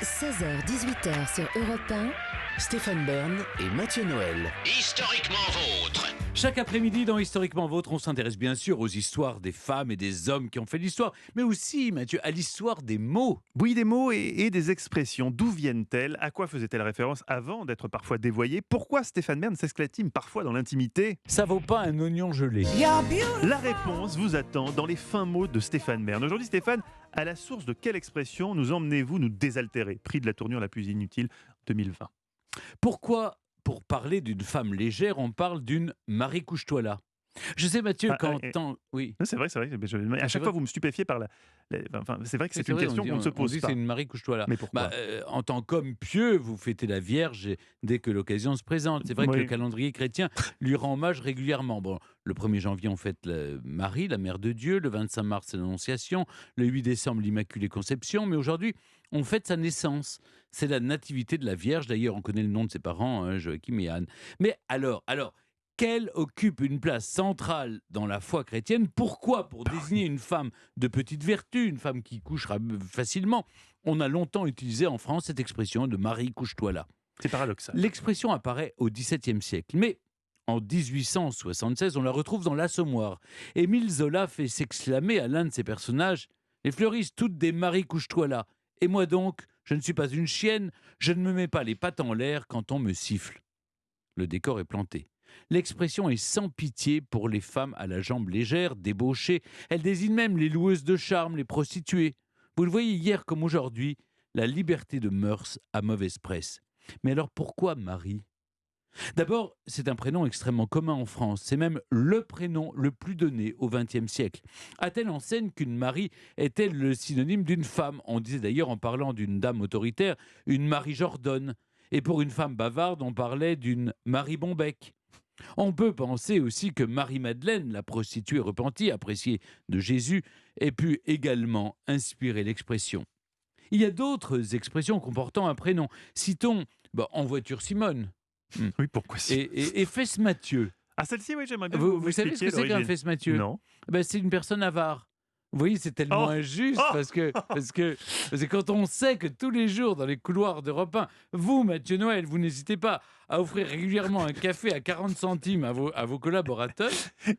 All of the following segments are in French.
16h-18h sur Europe 1. Stéphane Bern et Mathieu Noël. Historiquement vôtre. Chaque après-midi dans Historiquement Vôtre, on s'intéresse bien sûr aux histoires des femmes et des hommes qui ont fait l'histoire, mais aussi, Mathieu, à l'histoire des mots. Oui, des mots et des expressions. D'où viennent-elles? À quoi faisaient-elles référence avant d'être parfois dévoyées? Pourquoi Stéphane Bern s'exclame-t-il parfois dans l'intimité? Ça vaut pas un oignon gelé. La réponse vous attend dans les fins mots de Stéphane Bern. Aujourd'hui, Stéphane, à la source de quelle expression nous emmenez-vous nous désaltérer? Prix de la tournure la plus inutile 2020. Pourquoi, pour parler d'une femme légère, on parle d'une Marie couche-toi là? Je sais, Mathieu, Oui. Non, c'est vrai. À chaque fois, vous me stupéfiez par c'est vrai que c'est une vrai, question qu'on ne se on pose dit pas. c'est une Marie couche-toi là. Mais pourquoi? En tant qu'homme pieux, vous fêtez la Vierge dès que l'occasion se présente. C'est vrai que Oui. le calendrier chrétien lui rend hommage régulièrement. Bon, le 1er janvier, on fête Marie, la Mère de Dieu. Le 25 mars, c'est l'Annonciation. Le 8 décembre, l'Immaculée Conception. Mais aujourd'hui, on fête sa naissance. C'est la nativité de la Vierge. D'ailleurs, on connaît le nom de ses parents, Joachim et Anne. Mais alors, qu'elle occupe une place centrale dans la foi chrétienne. Pourquoi? Pour désigner une femme de petite vertu, une femme qui couchera facilement. On a longtemps utilisé en France cette expression de Marie couche-toi là. C'est paradoxal. L'expression apparaît au XVIIe siècle, mais en 1876, on la retrouve dans l'Assommoir. Émile Zola fait s'exclamer à l'un de ses personnages « Les fleurissent toutes des Marie couche-toi là. Et moi donc, je ne suis pas une chienne, je ne me mets pas les pattes en l'air quand on me siffle. » Le décor est planté. L'expression est sans pitié pour les femmes à la jambe légère, débauchées. Elle désigne même les loueuses de charme, les prostituées. Vous le voyez, hier comme aujourd'hui, la liberté de mœurs a mauvaise presse. Mais alors pourquoi Marie? D'abord, c'est un prénom extrêmement commun en France. C'est même le prénom le plus donné au XXe siècle. A-t-elle en scène qu'une Marie est-elle le synonyme d'une femme? On disait d'ailleurs en parlant d'une dame autoritaire, une Marie Jordan. Et pour une femme bavarde, on parlait d'une Marie Bonbec. On peut penser aussi que Marie-Madeleine, la prostituée repentie, appréciée de Jésus, ait pu également inspirer l'expression. Il y a d'autres expressions comportant un prénom. Citons En voiture Simone. Oui, pourquoi si? Et Fesse Mathieu. Ah, celle-ci, oui, j'aimerais bien Vous savez ce que c'est qu'un Fesse Mathieu? Non. C'est une personne avare. Vous voyez, c'est tellement injuste parce que quand on sait que tous les jours dans les couloirs d'Europe 1, vous, Mathieu Noël, vous n'hésitez pas à offrir régulièrement un café à 40 centimes à vos collaborateurs.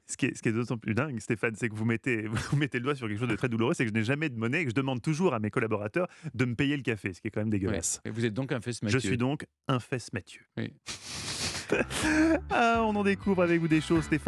Ce qui est d'autant plus dingue, Stéphane, c'est que vous mettez le doigt sur quelque chose de très douloureux, c'est que je n'ai jamais de monnaie et que je demande toujours à mes collaborateurs de me payer le café, ce qui est quand même dégueulasse. Ouais. Et vous êtes donc un Fesse Mathieu. Je suis donc un Fesse Mathieu. Oui. On en découvre avec vous des choses, Stéphane.